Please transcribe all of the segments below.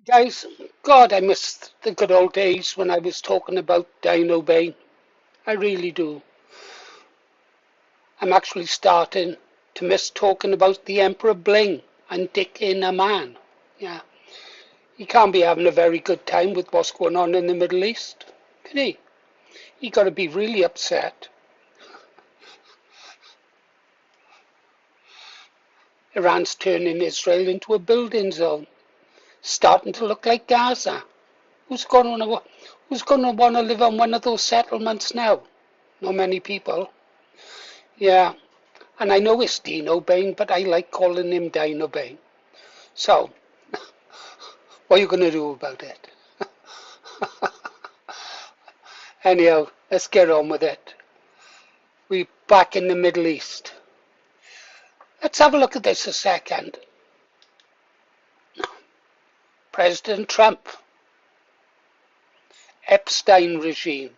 Guys, God, I miss the good old days when I was talking about Dino Bane. I really do. I'm actually starting to miss talking about the Emperor Bling and Dick in a Man. Yeah, he can't be having a very good time with what's going on in the Middle East, can he? He got to be really upset. Iran's turning Israel into a building zone, starting to look like Gaza. Who's going to who's going to want to live on one of those settlements now? Not many people. Yeah, and I know it's Dino Bane, but I like calling him Dino Bane. So, what are you going to do about it? Anyhow, let's get on with it. We're back in the Middle East. Let's have a look at this a second. President Trump, Epstein regime.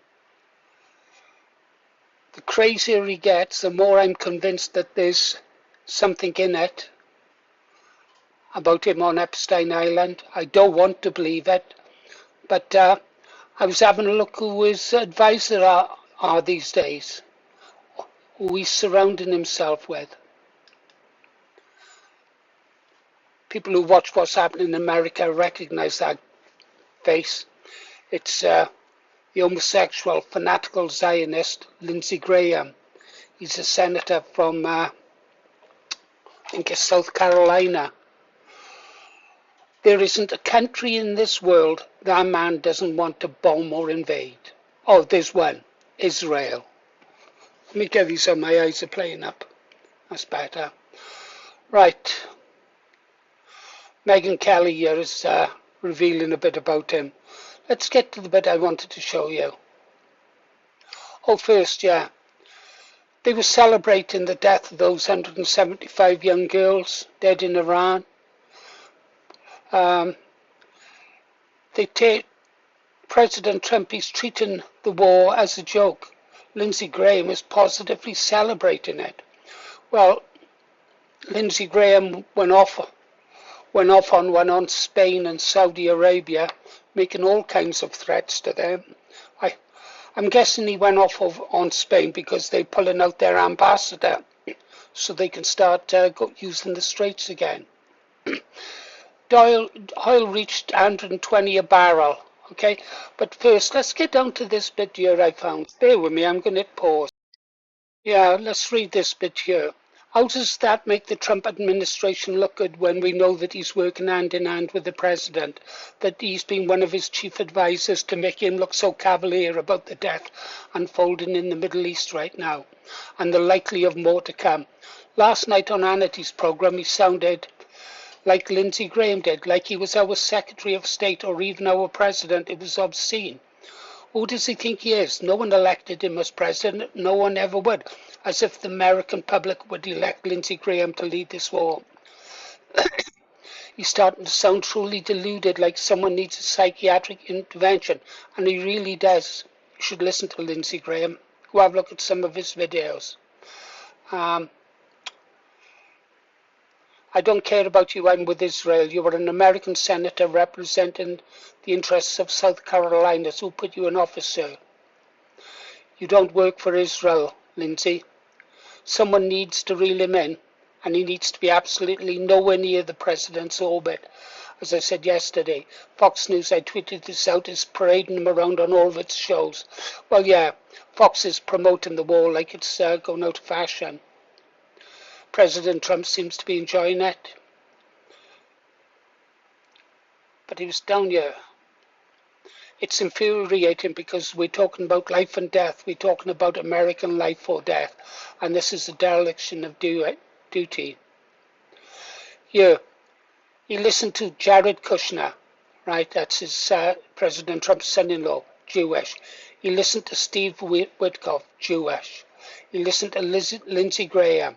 The crazier he gets, the more I'm convinced that there's something in it about him on Epstein Island. I don't want to believe it, but I was having a look who his advisors are these days, who he's surrounding himself with. People who watch what's happening in America recognize that face. It's the homosexual fanatical Zionist Lindsey Graham. He's a senator from, I think it's South Carolina. There isn't a country in this world that man doesn't want to bomb or invade. Oh, there's one, Israel. Let me get these on, my eyes are playing up. That's better. Right. Megyn Kelly here is revealing a bit about him. Let's get to the bit I wanted to show you. Oh, first, yeah. They were celebrating the death of those 175 young girls dead in Iran. President Trump is treating the war as a joke. Lindsey Graham is positively celebrating it. Well, Lindsey Graham went off on one on Spain and Saudi Arabia, making all kinds of threats to them. I'm guessing he went off on Spain because they're pulling out their ambassador so they can start using the Straits again. Oil reached 120 a barrel. Okay, but first let's get down to this bit here I found. Bear with me, I'm going to pause. Yeah, let's read this bit here. How does that make the Trump administration look good when we know that he's working hand in hand with the president, that he's been one of his chief advisors to make him look so cavalier about the death unfolding in the Middle East right now, and the likely of more to come? Last night on Hannity's program, he sounded like Lindsey Graham did, like he was our Secretary of State or even our president. It was obscene. Who does he think he is? No one elected him as president. No one ever would. As if the American public would elect Lindsey Graham to lead this war. He's starting to sound truly deluded, like someone needs a psychiatric intervention. And he really does. You should listen to Lindsey Graham. Go have a look at some of his videos. I don't care about you, I'm with Israel. You are an American senator representing the interests of South Carolina. Who put you in office, sir? You don't work for Israel, Lindsey. Someone needs to reel him in, and he needs to be absolutely nowhere near the president's orbit. As I said yesterday, Fox News, I tweeted this out, is parading him around on all of its shows. Well, yeah, Fox is promoting the war like it's going out of fashion. President Trump seems to be enjoying it. But he was down here. It's infuriating because we're talking about life and death. We're talking about American life or death. And this is a dereliction of duty. Here, he listened to Jared Kushner, right? That's his President Trump's son-in-law, Jewish. He listened to Steve Witkoff, Jewish. He listened to Lindsey Graham,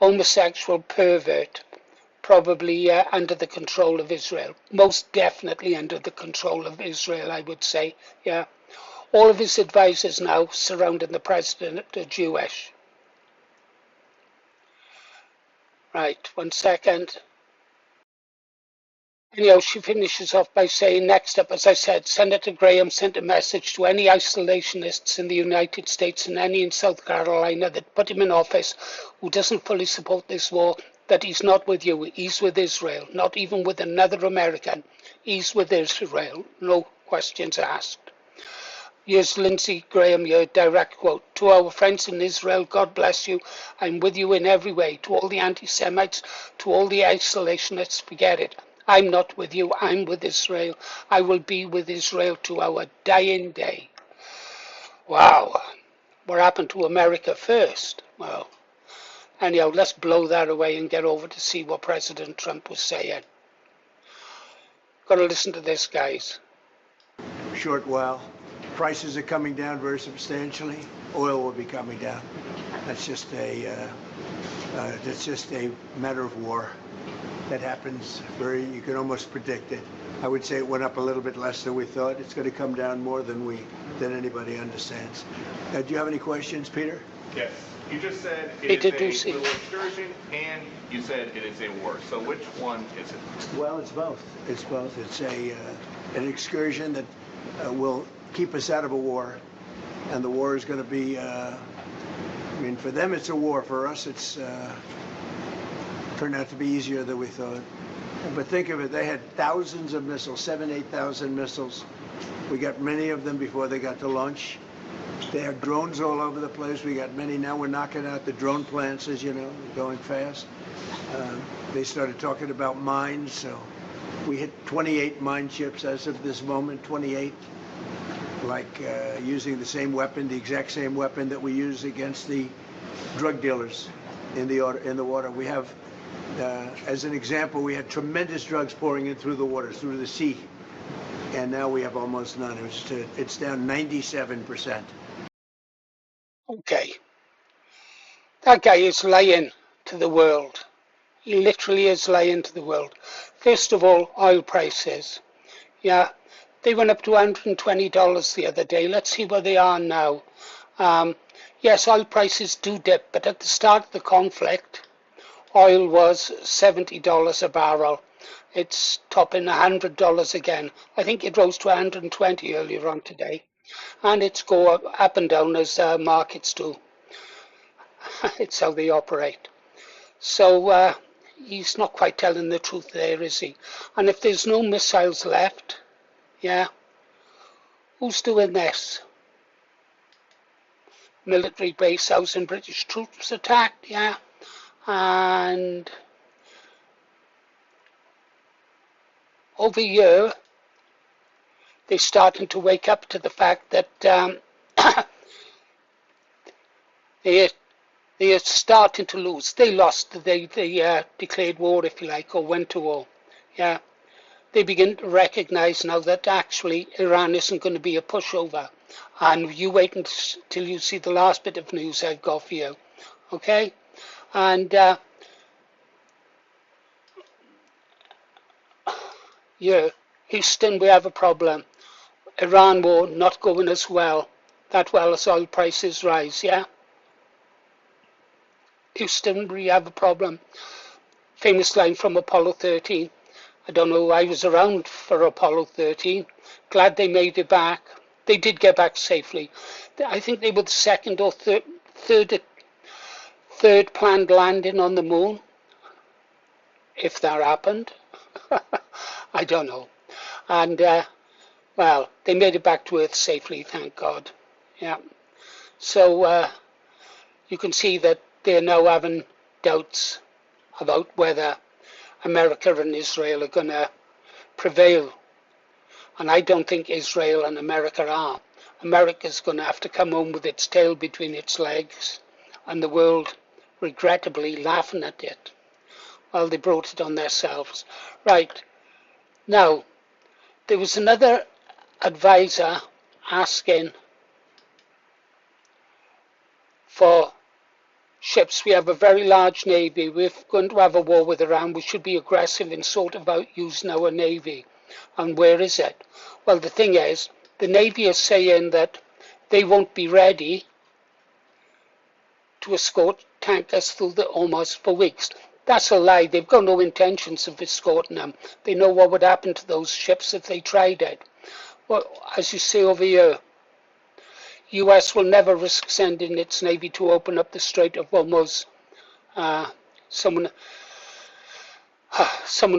homosexual pervert, probably under the control of Israel. Most definitely under the control of Israel, I would say. Yeah. All of his advisors now surrounding the president are Jewish. Right, 1 second. Anyhow, she finishes off by saying, next up, as I said, Senator Graham sent a message to any isolationists in the United States and any in South Carolina that put him in office who doesn't fully support this war, that he's not with you, he's with Israel, not even with another American. He's with Israel, no questions asked. Here's Lindsey Graham, your direct quote. To our friends in Israel, God bless you. I'm with you in every way. To all the anti-Semites, to all the isolationists, forget it. I'm not with you, I'm with Israel. I will be with Israel to our dying day. Wow. What happened to America first? Well, anyhow, let's blow that away and get over to see what President Trump was saying. Got to listen to this, guys. Short while. Prices are coming down very substantially. Oil will be coming down. That's just a matter of war. That happens you can almost predict it. I would say it went up a little bit less than we thought. It's going to come down more than anybody understands. Do you have any questions, Peter? Yes. You just said it is a little excursion, and you said it is a war. So which one is it? Well, it's both. It's both. It's an excursion that will keep us out of a war, and the war is going to be. For them it's a war. For us, it's turned out to be easier than we thought. But think of it, they had thousands of missiles, 8,000 missiles. We got many of them before they got to launch. They have drones all over the place. We got many. Now we're knocking out the drone plants, as you know, going fast. They started talking about mines, so we hit 28 mine chips as of this moment, 28. Using the same weapon, the exact same weapon that we use against the drug dealers in the water. We have, as an example, we had tremendous drugs pouring in through the waters, through the sea, and now we have almost none. It's down 97%. Okay. That guy is lying to the world. He literally is lying to the world. First of all, oil prices. Yeah, they went up to $120 the other day. Let's see where they are now. Yes, oil prices do dip, but at the start of the conflict, oil was $70 a barrel. It's topping $100 again. I think it rose to 120 earlier on today. And it's go up and down as markets do. It's how they operate. So he's not quite telling the truth there, is he? And if there's no missiles left, yeah, who's doing this? Military base house and British troops attacked, yeah. And over here, they're starting to wake up to the fact that they are starting to lose. They lost. They declared war, if you like, or went to war. Yeah, they begin to recognize now that actually Iran isn't going to be a pushover. And you wait until you see the last bit of news I've got for you. Okay? And yeah, Houston, we have a problem. Iran war not going as well, that well as oil prices rise, yeah? Houston, we have a problem. Famous line from Apollo 13. I don't know, I was around for Apollo 13. Glad they made it back. They did get back safely. I think they were the second or third planned landing on the moon. If that happened. I don't know. And, well, they made it back to Earth safely, thank God. Yeah. So, you can see that they're now having doubts about whether America and Israel are going to prevail. And I don't think Israel and America are. America's going to have to come home with its tail between its legs, and the world regrettably laughing at it. Well, they brought it on themselves. Right. Now, there was another advisor asking for ships. We have a very large navy. We're going to have a war with Iran. We should be aggressive and sort about using our navy. And where is it? Well, the thing is, the navy is saying that they won't be ready to escort tankers through the Hormuz for weeks. That's a lie. They've got no intentions of escorting them. They know what would happen to those ships if they tried it. Well, as you say over here, US will never risk sending its navy to open up the Strait of Hormuz. Someone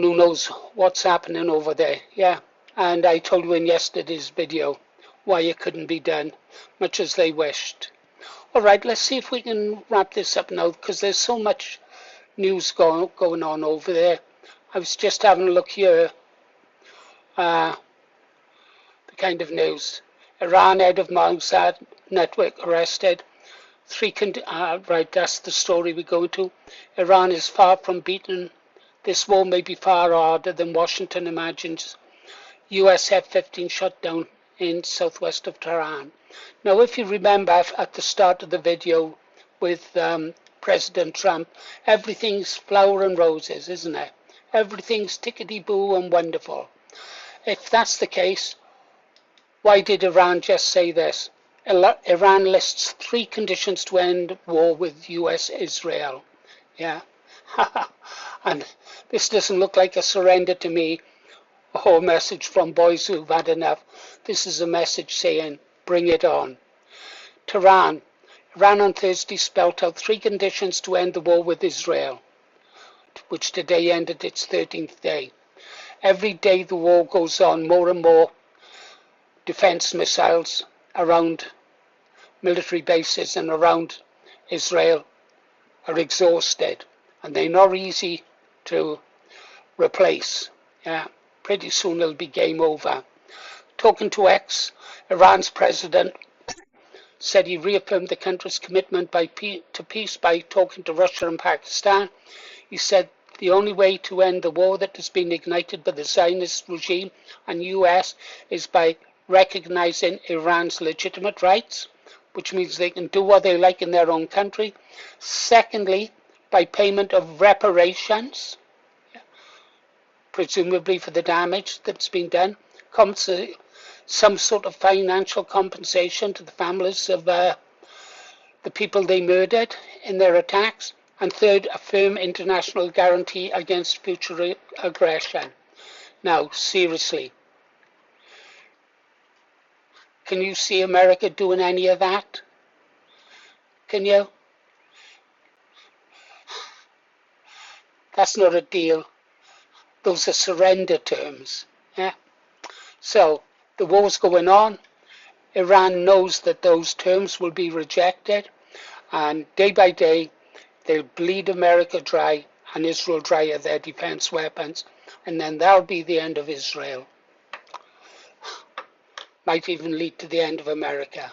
who knows what's happening over there. Yeah, and I told you in yesterday's video why it couldn't be done, much as they wished. All right, let's see if we can wrap this up now, because there's so much news going on over there. I was just having a look here. The kind of news. Iran head of Mossad network arrested. Right, that's the story we go to. Iran is far from beaten. This war may be far harder than Washington imagines. US F-15 shot down in southwest of Tehran. Now, if you remember at the start of the video with President Trump, everything's flower and roses, isn't it? Everything's tickety-boo and wonderful. If that's the case, why did Iran just say this? Iran lists 3 conditions to end war with US-Israel. Yeah. And this doesn't look like a surrender to me, or a message from boys who've had enough. This is a message saying, bring it on. Tehran. Iran on Thursday spelled out 3 conditions to end the war with Israel, which today ended its 13th day. Every day the war goes on, more and more defense missiles around military bases and around Israel are exhausted, and they're not easy to replace. Yeah, pretty soon it'll be game over. Talking to X, Iran's president said he reaffirmed the country's commitment to peace by talking to Russia and Pakistan. He said the only way to end the war that has been ignited by the Zionist regime and US is by recognizing Iran's legitimate rights, which means they can do what they like in their own country. Secondly, by payment of reparations, presumably for the damage that's been done, some sort of financial compensation to the families of the people they murdered in their attacks. And third, a firm international guarantee against future aggression. Now, seriously, can you see America doing any of that? Can you? That's not a deal. Those are surrender terms. Yeah. So the war's going on. Iran knows that those terms will be rejected, and day by day they'll bleed America dry and Israel dry of their defense weapons, and then that'll be the end of Israel. Might even lead to the end of America.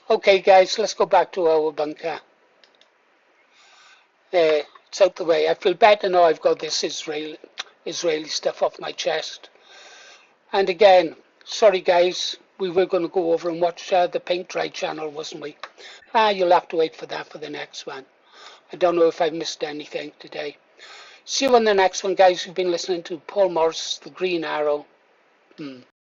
Okay, guys, let's go back to our bunker. There, it's out the way. I feel better now I've got this Israeli stuff off my chest. And again, sorry guys, we were going to go over and watch the Paint Dry channel, wasn't we? You'll have to wait for that for the next one. I don't know if I've missed anything today. See you on the next one, guys. You've been listening to Paul Morris, The Green Arrow.